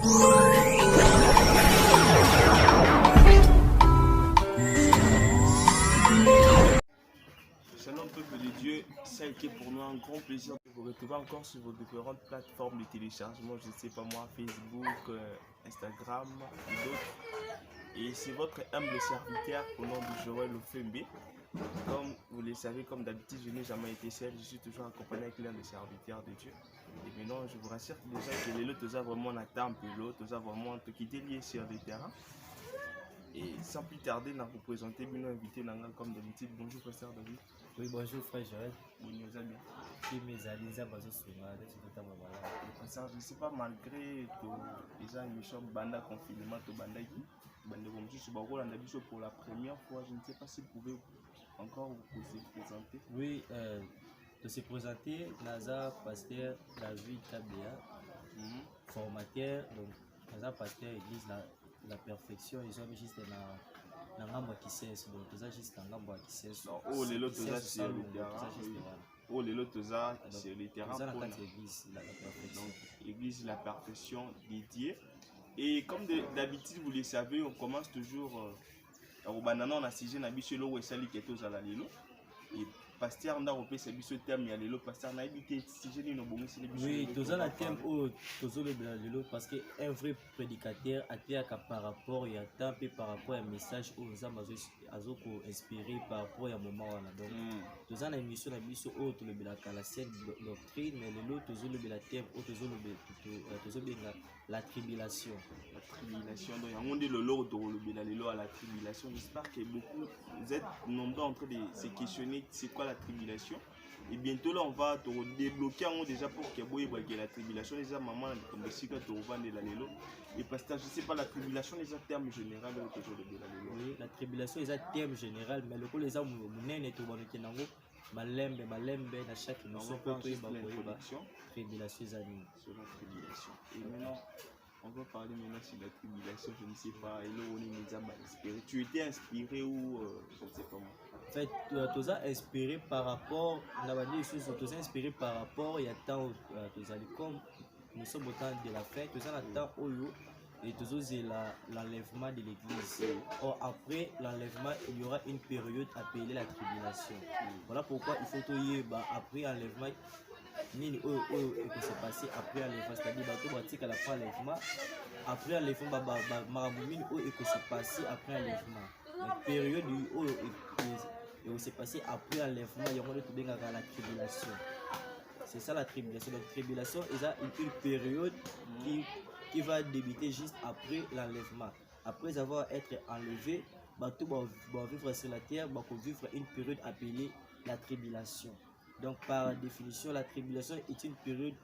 Shalom peuple de Dieu, ça a été pour nous un grand plaisir de vous retrouver encore sur vos différentes plateformes de téléchargement, je ne sais pas moi, Facebook, Instagram et d'autres. Et c'est votre humble serviteur au nom de Joël Ofembe. Comme vous le savez, comme d'habitude, je n'ai jamais été seul, je suis toujours accompagné avec l'un des serviteurs de Dieu. Et maintenant, je vous rassure déjà que les lots, vraiment un temple, l'autre, vraiment qui est lié sur le terrain. Et sans plus tarder, nous vous présenter bien invité comme d'habitude. Bonjour, pasteur David. Oui, bonjour frère Joël. Oui, nous allons bien. Je Je ne sais pas, malgré les émissions Banda confinement, Banda qui, pour la première fois, je ne sais pas si vous pouvez encore vous présenter. Oui, de se présenter, Naza Pasteur David Kabea, formateur, donc Naza Pasteur Église la perfection, ils sont juste dans l'ambre qui cesse, donc ils sont juste dans l'ambre qui cesse. Oh, les lots, c'est le terrain. Oh, les lots, c'est le terrain. Donc, Église la perfection dédiée. Et comme d'habitude, vous le savez, on commence toujours au banana, on a sigé Nabiche Lo et Sali Ketos à la Lilo. Et pasteur n'a pas fait ce terme, il y a les pasteur n'a évité sigé les noms. Oui, tous les thèmes où tous les Lilo parce qu'un vrai prédicateur a été par rapport et temps et par rapport à un message où nous avons inspiré par rapport à un moment. Donc, tous les émissions Nabiche où tout le la scène doctrine, mais les autres tous les thèmes où tous la tribulation. La tribulation, donc on dit le lot de à la tribulation. J'espère que beaucoup vous êtes nombreux en train de se questionner c'est quoi la tribulation. Et bientôt là on va te débloquer déjà pour que la tribulation déjà maman comme si que tu revends de la lélo. Et parce que je sais pas la tribulation les termes général toujours de la lélo. Oui, la tribulation les termes général mais le coup les hommes munene to banoke nango malembe na chaque émission pour tribulation zani sur la tribulation. Et maintenant on va parler maintenant sur la tribulation, je ne sais pas, et là on est inspiré. Tu étais inspiré ou je ne sais pas moi. En fait, tu as inspiré par rapport, on a dit choses, tu as inspiré par rapport, il y a tant, comme nous sommes au temps de la fête, tu as le temps où et tu as l'enlèvement de l'église. Or, après l'enlèvement, il y aura une période appelée la tribulation. Voilà pourquoi il faut que après l'enlèvement, nini que s'est passé après l'enlèvement, c'est-à-dire que la fin l'enlèvement, après l'enlèvement, marabumine que s'est passé après l'enlèvement. La période où il s'est passé après l'enlèvement, il y aura la tribulation. C'est ça la tribulation. La tribulation est une période qui va débuter juste après l'enlèvement. Après avoir été enlevé, tout va vivre sur la terre, va vivre une période appelée la tribulation. Donc par définition, la tribulation est une période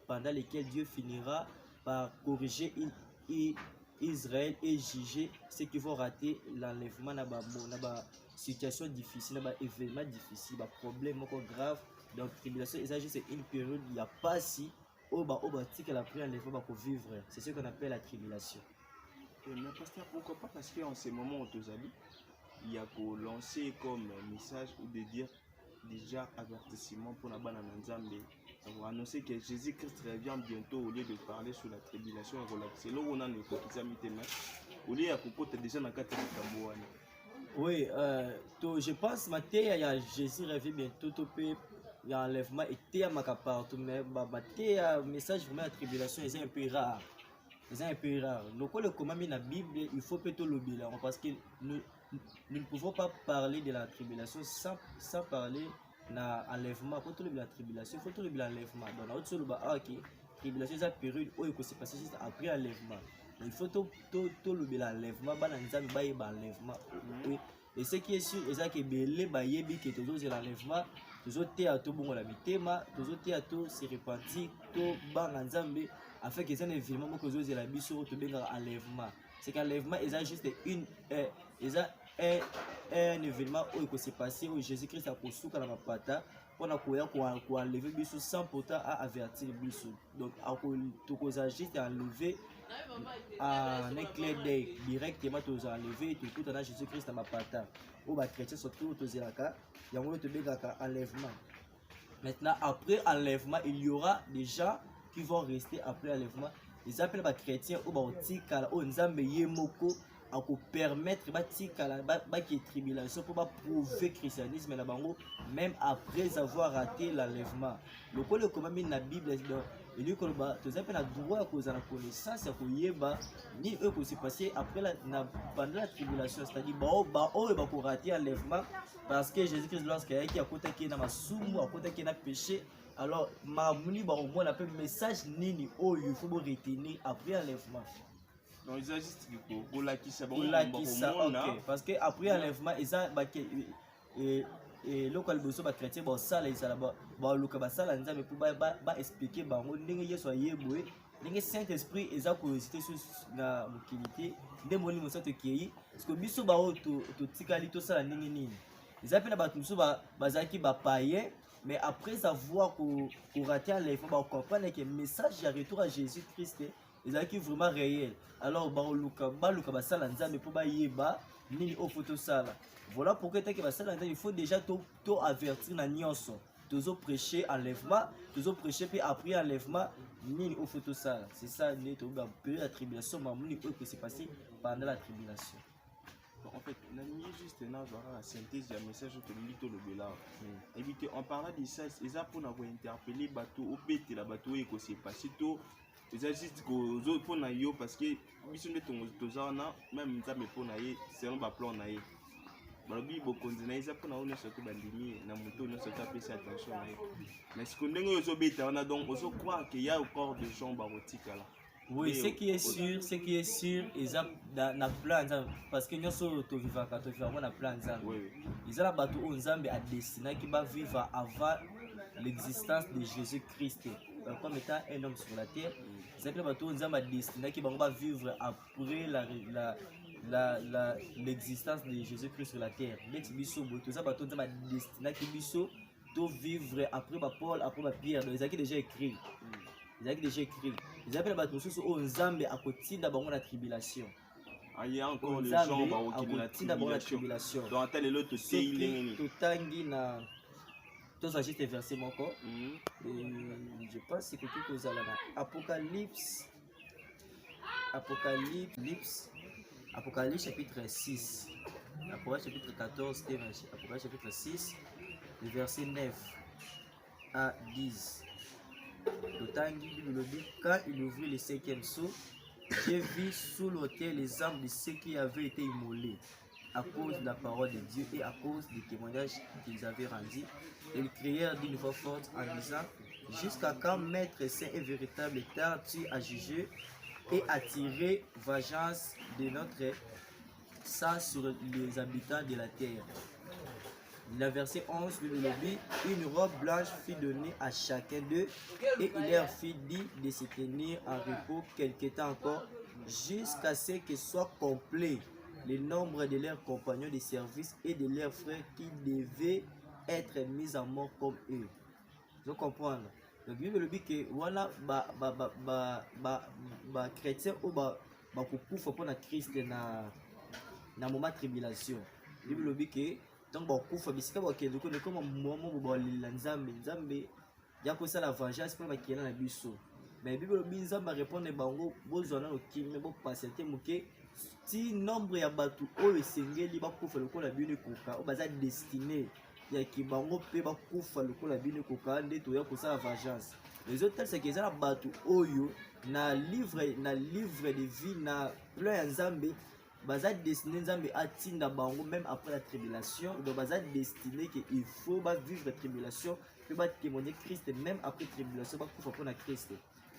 pendant laquelle Dieu finira par corriger Israël et juger ceux qui vont rater l'enlèvement dans une situation difficile, dans un événement difficile, un problème grave. Donc tribulation, c'est une période il n'y a pas si au la première enlèvement pour vivre. C'est ce qu'on appelle la tribulation. Mais pasteur, pourquoi pas? Parce qu'en ce moment où tu il y a pour lancer comme message ou de dire déjà avertissement pour la banane Nzambe. On annoncer que Jésus-Christ revient bientôt au lieu de parler sur la tribulation et relaxer. Là où on a le au lieu de déjà dans le cadre de Tambouane. Oui, je pense que Jésus revient bientôt. Il y a enlèvement et il partout, mais le message vraiment la tribulation est un peu rare. C'est un peu rare. Donc, le comment dans la Bible, il faut plutôt le bilan parce que nous ne pouvons pas parler de la tribulation sans parler de l'enlèvement. Pour tout la tribulation, il faut tout le l'enlèvement. Donc, la tribulation, c'est une période où il s'est passé juste après l'enlèvement. Il faut tout le l'enlèvement, l'enlèvement. Et ce qui est sûr, c'est que les bayebi qui toujours l'enlèvement, toujours à tout bon la bitema, toujours à tout se repentir, tout bang Nzambe, afin que ça ne vienne pas que vous ayez la mission de bien enlèvement. C'est qu'enlèvement est juste un événement où il s'est passé où Jésus-Christ a posé dans la pata pour enlever biso sans pourtant avertir biso. Donc tout cause juste enlever en un clin d'œil directement tous enlever tout dans Jésus-Christ dans la pata. Où les chrétiens sont tous aux élaka, il y a un enlèvement. Maintenant après enlèvement, il y aura des gens qui vont rester après enlèvement ils appellent les chrétiens ou baotikala ou nzambe yemoko à permettre batikala qui tribulation pour prouver christianisme na bango même après avoir raté l'enlèvement. Le col comme mis na Bible et lui que tu as un droit à cause de la connaissance à koyeba ni eux que c'est passé après pendant la tribulation, c'est-à-dire ba raté l'enlèvement parce que Jésus-Christ lorsqu'il a côté qui na masumu à côté qui na péché. Alors, mamuni ba au moins appelle message nini oh il faut retenir après l'enlèvement. Donc ils agissent pour la qui ça ok parce que après l'enlèvement ils a et local boso ba chrétien ba sala isala ba luka ba sala nzambe pour ba expliquer bango ndenge yeso ayeboye ndenge Saint-Esprit eza curiosité sur na mokilité nde moni mosato kei parce que biso ba to tikali to sala ndenge nini ils appellent ba tuso bazaki ba païen. Mais après avoir raté l'enlèvement, on comprend que le message de retour à Jésus-Christ est vraiment réel. Alors, voilà pourquoi il faut déjà tout avertir dans nyonso. Toujours prêcher enlèvement, toujours prêcher puis après enlèvement, c'est ça la tribulation, que c'est passé pendant la tribulation. En fait, juste la synthèse du message que nous éviter on parle de ça, c'est ça pour nous interpeller bateau au bête la bateau et que c'est passé tout. C'est juste que autres pour nous parce que mission de ton même ça me pour nous c'est un plan naïe. Balobi bokonzi ça pour nous surtout bandimi na moto nous surtout faire attention naïe. Mais ce qu'on est au bête on a donc on croit qu'il y a encore des gens barotiques là. Oui, ce qui est sûr, ils ont na plan parce que nous sommes to vivant quand on na plan ils ont la bateau où Nzambe a destiné qui va vivre avant l'existence de Jésus-Christ comme étant un homme sur la terre. C'est le bateau où Nzambe a destiné qui va vivre après l'existence de Jésus-Christ sur la terre. L'ex biso bateau ça bateau Nzambe a destiné qui biso to vivre après Paul après Pierre. Ils ont déjà écrit. Ils ont déjà écrit. Ils appellent les gens au Nzambe à côté d'abord la tribulation. Il y a encore les gens qui ont la tribulation. Donc, tel est l'autre pays. Tout na tous agissent versé mon corps. Je pense que quelque chose là. Apocalypse chapitre 6. Apocalypse chapitre 14, Apocalypse chapitre 6, le verset 9 à 10. Quand il ouvrit le 5e sceau, j'ai vu sous l'autel les âmes de ceux qui avaient été immolés à cause de la parole de Dieu et à cause des témoignages qu'ils avaient rendus. Ils crièrent d'une voix forte en disant: jusqu'à quand, maître saint et véritable, tardes-tu à juger et à tirer vengeance de notre sang sur les habitants de la terre? Le verset 11, une robe blanche fut donnée à chacun d'eux et il leur fut dit de se tenir en repos quelque temps encore jusqu'à ce que soit complet le nombre de leurs compagnons de service et de leurs frères qui devaient être mis en mort comme eux. Vous comprenez? Donc, Bible dit que voilà, chrétien ou kukufa pour na Christ na moment tribulation. Bible dit que donc bakufa bisika bakende ko comme momo bobalila nzambe ya ko sala vengeance pour bakena na biso. Mais Bible dit nzambe répondre bango bozona okime bo patiente muke ti nombre ya batu oyo esengeli bakufa lokola bino koka o baza destiné ya ki bango pe bakufa lokola bino koka nde to ya ko sala vengeance. Les autres c'est que ça batu oyo na livre de vie na plan ya nzambe baza destiné nzambe atinda bango même après la tribulation. Donc baza destiné que il faut vivre la tribulation puis témoigner Christ même après tribulation bakufa pour na Christ.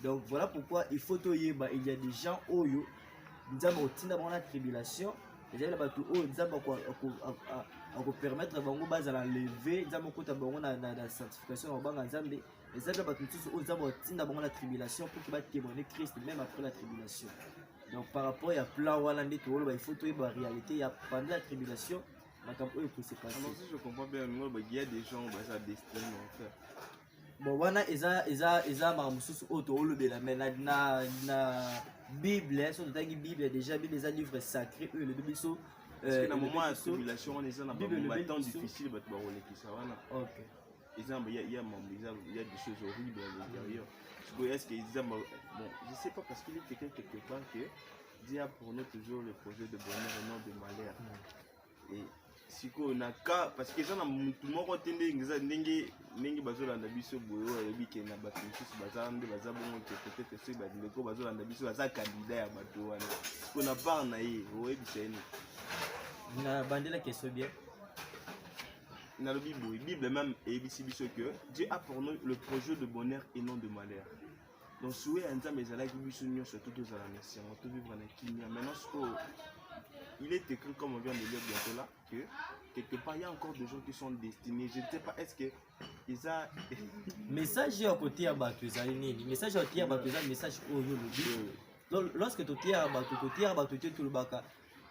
Donc voilà pourquoi il faut toyeba il y a des gens oyo nzambe otinda bango na tribulation déjà la batu oyo nzambe ko permettre bango bazala lever nzambe kota bango na sanctification na banga nzambe les autres batu tous oyo nzambe otinda bango na tribulation pour que témoigner Christ même après la tribulation. Donc par rapport à plan wana ndito wolo il faut toyeba réalité il y a pendant la tribulation makambo oyo peut se passer. Alors si je comprends bien il y a des gens baza destinés en fait. Bon wana eza mamususu oyo tolobela mais na Bible so totangi Bible déjà Bible eza livre sacré eux le biso parce que na moment de tribulation on est dans un temps difficile bato ba rolekisa wana. OK. exemple, il y a des choses horribles à l'intérieur. Est-ce que bon, je sais pas parce qu'il est écrit quelque part que Dieu a pour nous toujours le projet de bonheur et non de malheur. Et si on a cas parce que ça na mutu moko te ndenge bazolanda biso boyo oyebi ke na bato mosusu baza nde baza bongo ke peut-être soki bandeko bazolanda biso baza candidat ya bato wana mpona part na ye oyebisa ye nini na bandela question bien na lobi boye bible même eyebisi biso que Dieu a pour nous le projet de bonheur et non de malheur. Donc souhait ya nzambe ezalaki biso nyonso to tozala na siango to vivre na kimia maintenant sikoyo il est écrit comme on vient de lire bientôt là que quelque part il y a encore des gens qui sont destinés. Je ne sais pas, est-ce que ils a message à côté à bateau nini message à côté à bateau message oyo lobi lorsque tu tiens à bateau tu le baka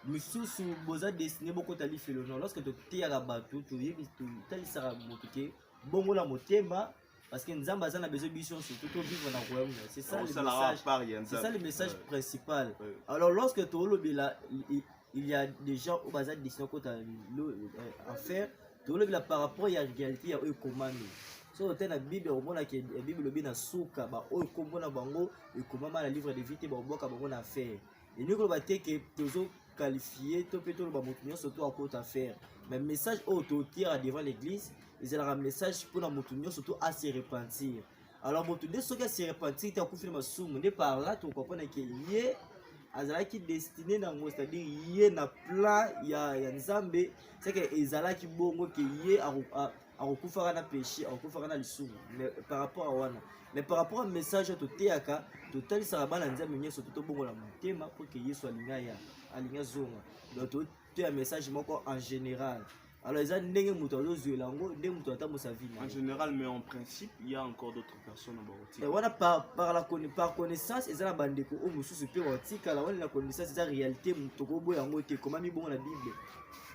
misusu boza destiné beaucoup tali fait le nom lorsque tu tiens à bateau tu yebi tu tali sera motuke bongo la motema parce que nzamba za na besoin biso surtout to vivre na royaume c'est ça le message c'est ça le message principal. Alors lorsque tu lobela il y a des gens au bazar destiné à faire par rapport à la réalité ya commande so tu na bible au mona que bible lobi na suka ba o komona bango e komama na livre de vie te ba boka bango na faire et nous ko ba te que tozo qualifier to pe to ba motunyo surtout à côté à faire mais message au to tire devant l'église ils ont un message pour la motunyo surtout à se repentir. Alors motunyo so que se repentir tu as confirmé ma somme de par là tu comprends que yé azalaki destiné nango c'est-à-dire yé na plan ya nzambe c'est que ezalaki bongo que yé akokufaka na péché akokufaka na lisumu mais par rapport à wana mais par rapport au message to teaka totalisaka bana nzambe nyonso to bongo la motema pour que yesu alinga zonga donc to ya message moko en général. Alors ils ont ndenge muto azozwela ngo ndenge muto atamo sa vie en général mais en principe il y a encore d'autres personnes en Barotique. Et voilà par connaissance ils ont bandeko o mususu pe watika la wana la connaissance c'est la réalité muto ko boya ngo te comment mi bon la Bible.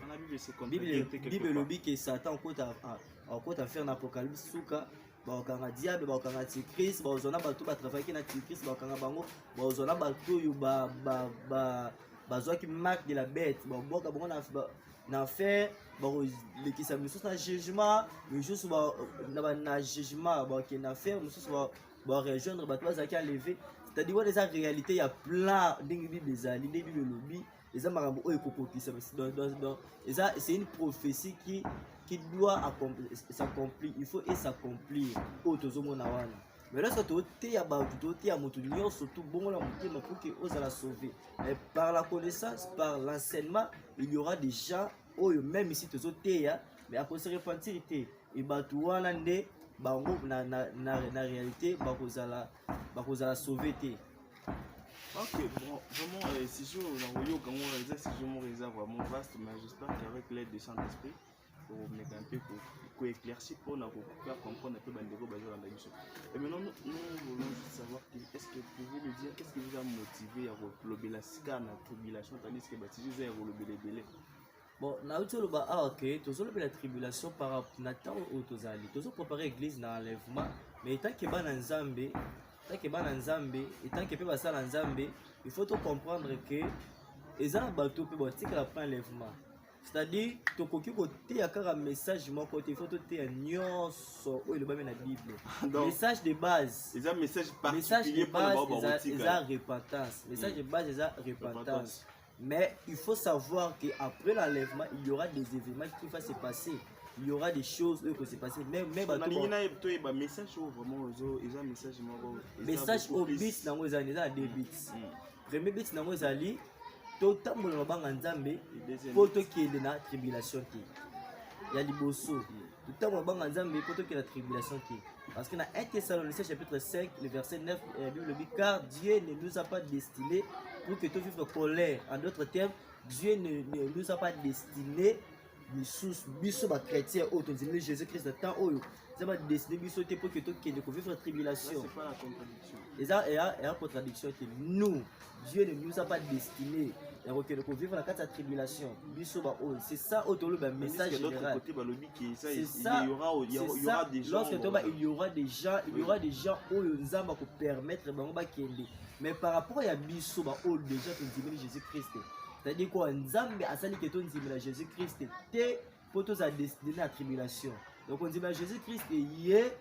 La Bible c'est comme Bible lobi que Satan côté à faire l'Apocalypse suka ba kanga diable ba kanga Christ ba ozona ba to ba travailler na Christ ba kanga bango ba ozona ba to yo ba zo qui marque de la bête ba boka bango na faire bon les qui s'amusent sur un jugement mais juste na jugement bon qui na faire nous va rejoindre ba toi qui a levé c'est-à-dire ouais les réalité il y a plein d'ingi des ali des bible lobby les amarambo o ekokoti ça c'est une prophétie qui doit s'accomplir il faut et s'accomplir au tozomona wana mais lorsque tu ya ba tu ya motu nyonso surtout bongo la motema pour que osala sauver et par la connaissance par l'enseignement il y aura des gens même ici tozoteya mais à cause de repentir et batu wana nde bango na réalité bakozala sauver te. Ok, bon, vraiment, si je suis vraiment vaste, mais j'espère qu'avec l'aide du Saint-Esprit, pour mettre un peu pour éclaircir, pour faire comprendre un peu Bandego Bajo dans la mission. Et maintenant, nous voulons juste savoir, est-ce que vous pouvez nous dire, qu'est-ce qui vous a motivé à relever la scar, la tribulation, tandis que vous avez relevé les délais? Bon, na uti oloba ok tozoloba la tribulation par rapport na temps où tozali tozo préparer église na enlèvement mais tant que bana nzambe et tant que pe basala nzambe il faut to comprendre que ezana bato pe botika la plan enlèvement c'est-à-dire tokoki koteya kaka message moko te il faut toteya nyonso oyo elobami na bible message de base eza message de base eza repentance message de base eza repentance. Mais il faut savoir qu'après l'enlèvement, il y aura des événements qui vont se passer. Il y aura des choses qui vont se passer. Même message au bits dans les années deux bits. Premier bits dans les années, tout le monde va en Nzambe, poto qui est dans la tribulation. Il y a des bossos. Tout le monde va en Nzambe, poto qui est dans la tribulation. Parce que dans 1 Thessaloniciens chapitre 5, le verset 9, la Bible dit car Dieu ne nous a pas destinés pour que tout vive colère. En d'autres termes, Dieu ne nous a pas destiné biso ba chrétien autorisé Jésus-Christ de temps où ça va destiné biso pour que tout qui vivre tribulation. C'est pas la contradiction. Et ça il y a une contradiction que nous Dieu ne nous a pas destiné et que nous vivre la tribulation. Biso ba c'est ça autour le message général. C'est ça. Il y aura des gens. Lorsque il y aura des gens où Nzamba pour permettre ba kende. Mais par rapport à biso ba o déjà que Jésus-Christ. C'est-à-dire quoi Nzambe asali que ton Jésus-Christ te pour tous à destiné à tribulation. Donc on dit bah Jésus-Christ y est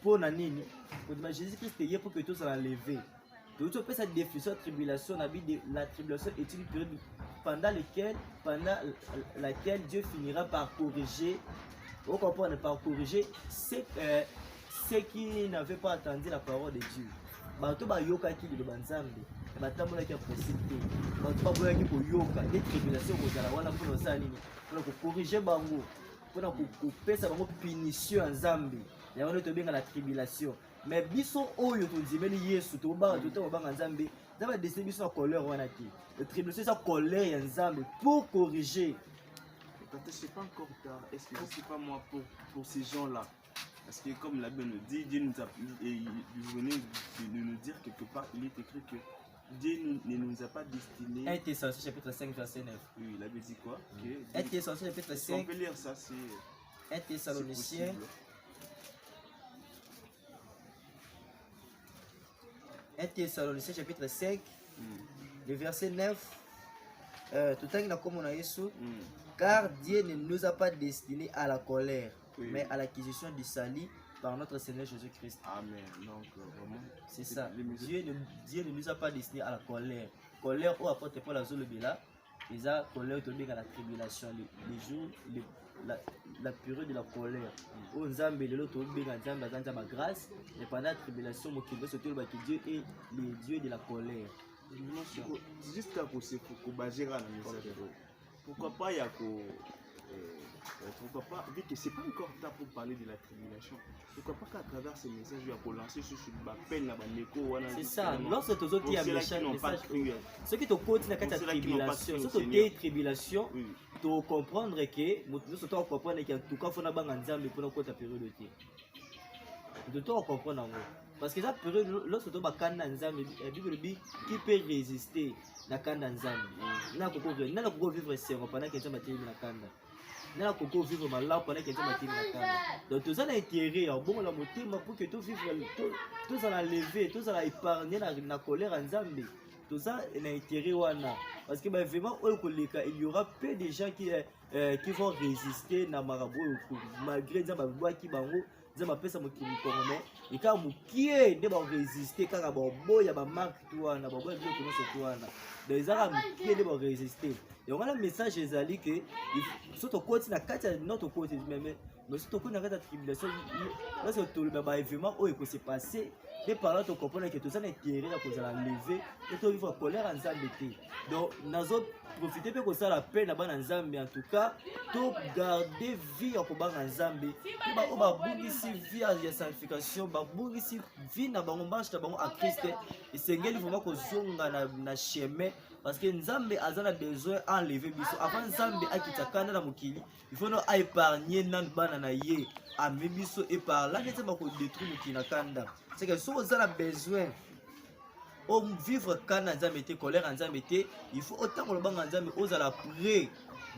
pour nini. On dit bah Jésus-Christ y est pour que tout soit enlevé. Donc tu peux cette définition de tribulation, la tribulation est une période pendant laquelle Dieu finira par corriger, on comprend par corriger ceux qui n'avaient pas attendu la parole de Dieu. Bato ba yoka ki de banzambe, batambola ki précipité. Bato ba boya ki ko yoka des tribulations ko zala wana pour nos nini, pour corriger bango, pour pesa bango punition en Zambie. Ya wana to benga la tribulation. Mais biso oyo to zimeli Yesu to ba to to ba Nzambe, ça va décider biso la colère wana ki. La tribulation c'est la colère en Zambie pour corriger. C'est pas encore tard. Est-ce que c'est pas moi pour ces gens-là? Parce que comme la Bible nous dit, Dieu nous a venez de nous dire quelque part, il est écrit que Dieu ne nous a pas destinés. 1 Thessaloniciens chapitre 5 verset 9. Oui, il avait dit quoi? 1 Thessaloniciens chapitre 5. On peut lire ça, c'est 1 Thessaloniciens. 1 Thessaloniciens chapitre 5, le verset 9. Tout le temps comme on a Jésus. Car Dieu ne nous a pas destinés à la colère, mais à l'acquisition du salut par notre Seigneur Jésus-Christ. Amen. Donc, vraiment, c'est ça. Dieu ne nous a pas destinés à la colère. Colère, où apporte pas la zone de là, les a colère à la tribulation, les jours, la période de la colère. Où Nzambe de l'autre, Nzambe ma grâce, et pendant la tribulation, Dieu est le Dieu de la colère. C'est juste qu'à cause de Bajera, pourquoi pas il y a pourquoi pas, vu que c'est pas encore tard pour parler de la tribulation, pourquoi pas qu'à travers ces messages, il y a pour lancer sur la peine, c'est ça, lorsque tu as dit un message, ceux qui te continuent à la tribulation, ceux qui ont tribulation, tu vas comprendre que, nous sommes comprendre qu'en tout cas, il faut que nous ayons pour notre période de temps. Tu dois comprendre. Parce que la période, lorsque tu as la Bible dit qui peut résister à la Kanda Nzambi. Il n'y a pas vivre serein pendant que tu as la Kanda. Il n'y a pas vivre malade pendant que tu as la Kanda. Donc tu as l'intérêt, bon, la motive pour que tu vives, tu as lever, tu as épargner la colère en Nzambi. Tout ça est l'intérêt. Parce que vraiment, il y aura peu de gens qui vont résister à Marabout malgré Nzambi qui bango. Mapesa mokili congolais et quand mukie de ba résister quand ba boya ba marque toi na ba boya ko no so toi na des ara mukie de ba résister et on a le message ezali que surtout côté na kati notre côté mais surtout qu'on a la tribulation là c'est tout le ba événement où il peut se passer et par là tu comprends que tout ça l'intérêt à cause de la lever et tu vivre colère en Zambie donc nazo profiter pour que ça la peine là-bas en Zambie en tout cas tout garder vie en combat en Zambie on va bouger vie à la sanctification va bouger vie na bango marche na bango à Christ et c'est ngeli vraiment que zonga na chemin parce que Nzambe a besoin enlever biso avant Nzambe akitakana na mokili il faut no épargner nan bana na ye a biso et par là c'est pas ko détruire mokili na kanda c'est que si vous avez besoin de vivre quand Nzambe était colère Nzambe était il faut autant que le bang Nzambe osala prier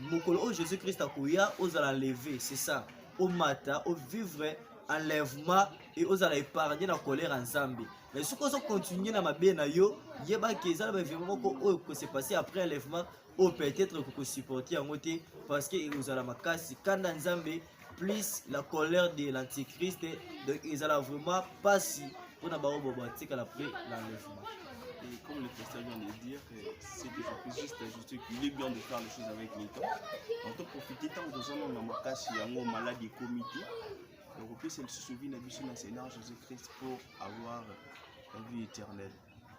mokolo Jésus-Christ akoya osala lever c'est ça au matin au vivre enlèvement et osala épargner la colère Nzambe mais si on continue na mabe na yo yeba que ça va vraiment que se passer après enlèvement ou peut-être que supporter en côté parce que osala makasi quand Nzambe plus la colère de l'antichrist donc ils allaient vraiment passer pour n'avoir robotique à l'après l'enlèvement. Et comme le pasteur vient de dire, c'est que je peux juste ajouter qu'il est bien de faire les choses avec le temps. On peut profiter tant que nous avons un cas si on a malade et comité. Donc on peut se souvenir de la Seigneur Jésus-Christ pour avoir une vie éternelle.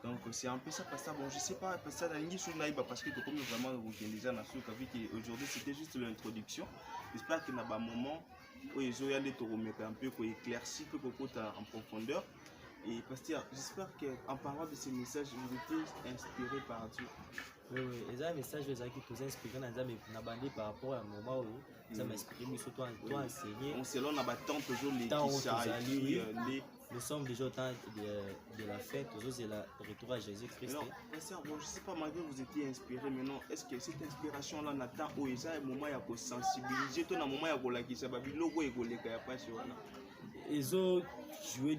Donc c'est un peu ça, pasteur. Bon, je sais pas, pasteur Dalingi sur Naïba parce que comme nous vraiment vous déjà dans ce cas, aujourd'hui c'était juste l'introduction. J'espère qu'il y a un moment où ils ont allé te remettre un peu, pour éclaircir, pour en profondeur. Et pasteur, j'espère qu'en parlant de ces messages, vous étiez inspiré par Dieu. Oui, et ça, un message qui vous a inspiré par rapport à un moment où ça m'a inspiré, mais surtout toi enseigner. On selon la battante toujours les qui nous sommes déjà au temps de la fête, toujours c'est le retour à Jésus-Christ. Alors, pasteur, bon, je ne sais pas, malgré que vous étiez inspiré, mais non, est-ce que cette inspiration-là n'attend où il y a un moment où il y a sensibiliser, tout un moment où il y a un logo et il y a pas sur là. ils ont joué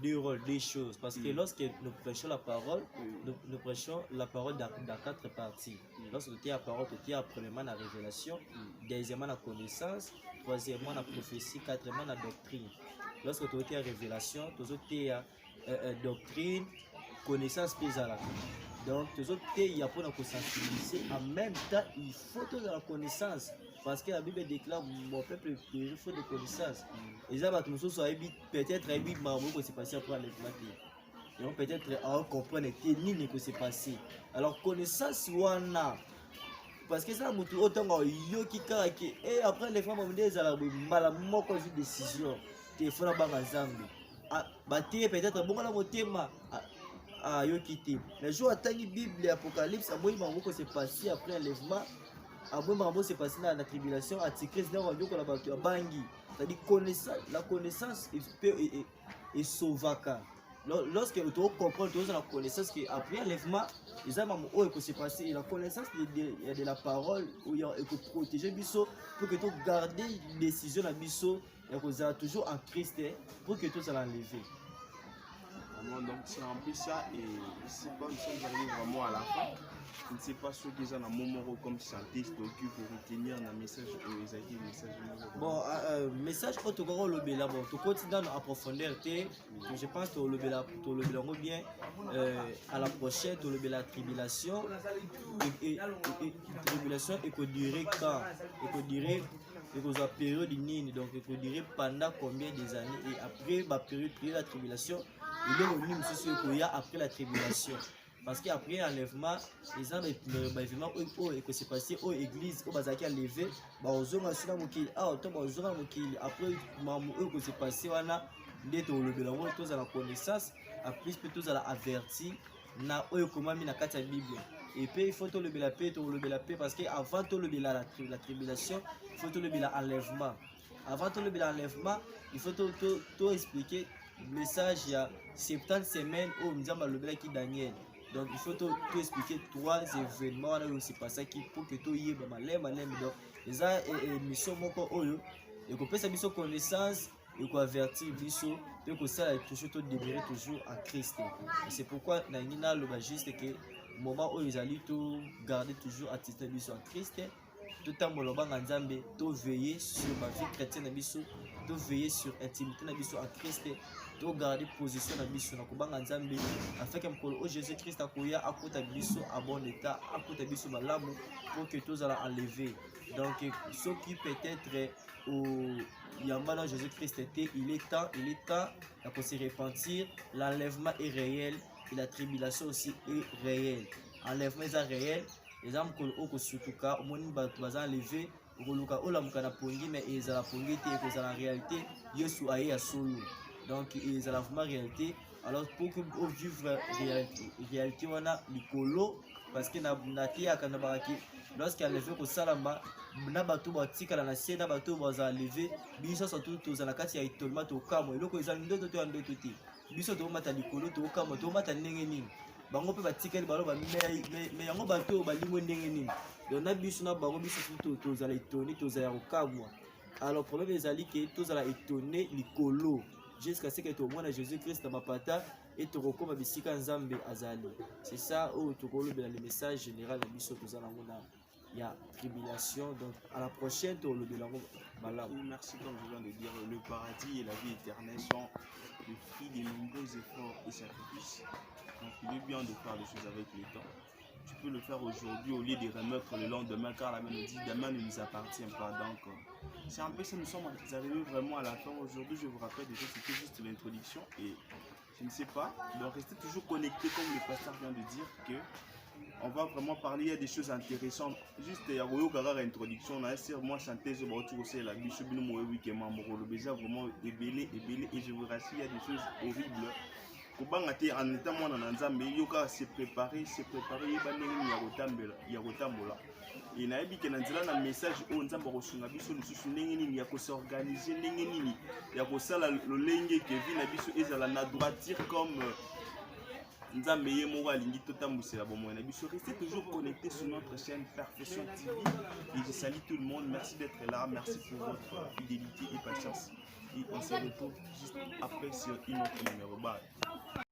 deux rôles, deux choses. Parce que lorsque nous prêchons la parole, nous prêchons la parole dans 4 parties. Lorsque tu as la parole, tu as premièrement la révélation, deuxièmement la connaissance, troisièmement la prophétie, quatrièmement la doctrine. Lorsque tu as la révélation, tu as la doctrine, connaissance plus à la donc tu as pour nous sensibiliser. En même temps, il faut de la connaissance. Parce que la Bible déclare mon peuple il faut de connaissance. Et ça va peut-être que c'est passé après l'enlèvement. Et on peut-être comprendre ce qui s'est passé. Alors connaissance wana parce que ça mutu autant yo qui karaki et après les femmes des ala mala moko de décision téléphone banga zambi batie peut-être bon la motema yo quitté mais jour atangi Bible Apocalypse aboyi mangoko s'est passé après l'enlèvement aboyi mango s'est passé dans la tribulation antichrist dans radio la bato bangi c'est-à-dire la connaissance est sauvaka. Lorsque tu comprends la connaissance qu'après l'enlèvement, les hommes qui s'est passé, la connaissance de la parole, où il y a protéger Bisso pour que tu gardes les décisions à Bisso, et que tu toujours en Christ pour que tu sois enlevé. Donc c'est un peu ça, et je sais pas, nous sommes arrivés vraiment à la fin. Je ne sais pas ce qu'ils ont un moment comme chantiste pour retenir un message ou les avis message. Bon, message pour tout le béla, bon, tout continue en profondeur, je pense que le béla bien à la prochaine, tout le béla tribulation et tribulation et que durer quand et que durer et que la période nini donc et que durer pendant combien des années et après ma période de la tribulation il est revenu monsieur qu'il y a après la tribulation. Parce qu'après l'enlèvement, les gens événements et que c'est passé aux églises, aux bazaki à lever, aux hommes sur la moquille, après que c'est passé, on a des tous à la connaissance, à plus tous à la averti, na comment mis la carte à Bible. Et puis il faut lever la paix, parce qu'avant de lever la tribulation, il faut lever l'enlèvement. Avant de lever l'enlèvement, il faut tout expliquer. Le message il y a 70 semaines où nous avons levé qui Daniel. Donc il faut tout expliquer 3 événements où c'est passé qui pour que tout y ait donc les émissions moko oyo et qu'on peut sa connaissance et qu'on avertir biso et que ça toujours tout demeurer toujours en Christ. C'est pourquoi na le juste que moment où ils allaient tout garder toujours attitude biso en Christ. Tout le temps molobanga nzambe to veiller sur ma vie chrétienne biso to veiller sur intimité na biso en Christ to garder position na biso na kobanga nzambe afin que mkolo Jésus Christ akoya akota biso à bon état akota biso malamu pour que tous alla enlever. Donc ceux qui peut-être au yamba Jésus Christ était il est temps de se repentir. L'enlèvement est réel et la tribulation aussi est réelle. Enlèvement est réel. Les hommes qui surtout cas, au moins ils vont enlever, mais ils ont pongi en réalité, Yesu a eu solo. Donc ils ont vraiment réalité. Alors pour que vous vivre réalité, on a l'écolo parce que lorsqu'il a levé au salama, na bato batika na sie na bato baza levé, biso surtout tous na kati ya itonnement to kamo, eloko ezali ndoto to ndoto te. Biso to mata l'écolo to kamo to mata ndenge nini. Bango pe batikeli baloba mais yango bato balingo ndenge nini donc na biso na bango biso tozala étonné tozala kokamwa. Alors problème ezali ke tozala étonné likolo jusqu'à ce que tomona Jésus Christ na mapata et tokokoma bisika nzambe azali. C'est ça où tokolobela le message général na biso tozala ngona ya tribulation. Donc à la prochaine tolobela ngo malamu. Merci comme je viens de dire, le paradis et la vie éternelle sont le fruit de nombreux efforts et sacrifices. Donc il est bien de faire les choses avec le temps. Tu peux le faire aujourd'hui au lieu de remettre le lendemain, car la Bible dit demain ne nous appartient pas. Donc c'est un peu ça, nous sommes arrivés vraiment à la fin. Aujourd'hui, je vous rappelle déjà, c'était juste l'introduction et je ne sais pas. Donc restez toujours connectés comme le pasteur vient de dire que on va vraiment parler, il y a des choses intéressantes. Juste il y a une introduction, moi chanter je vais aussi la biche bino week membre le déjà vraiment ébélé et je vous rassure il y a des choses horribles. Kobanga te en étant moi na nzambe yoka se préparer yeba ndenge ya kotambola et na yebi ke na nzela na message o nzambe ko sunga biso lususu ndenge nini ya ko s'organiser ndenge nini ya ko sala lolenge ke vi na biso ezala na droiture comme nzambe ye moko alingi totambusela bomoi na biso. Restez toujours connectés sur notre chaîne Perfection TV et je salue tout le monde. Merci d'être là, merci pour votre fidélité et patience. puis on se retrouve juste après sur une autre numéro. Bye.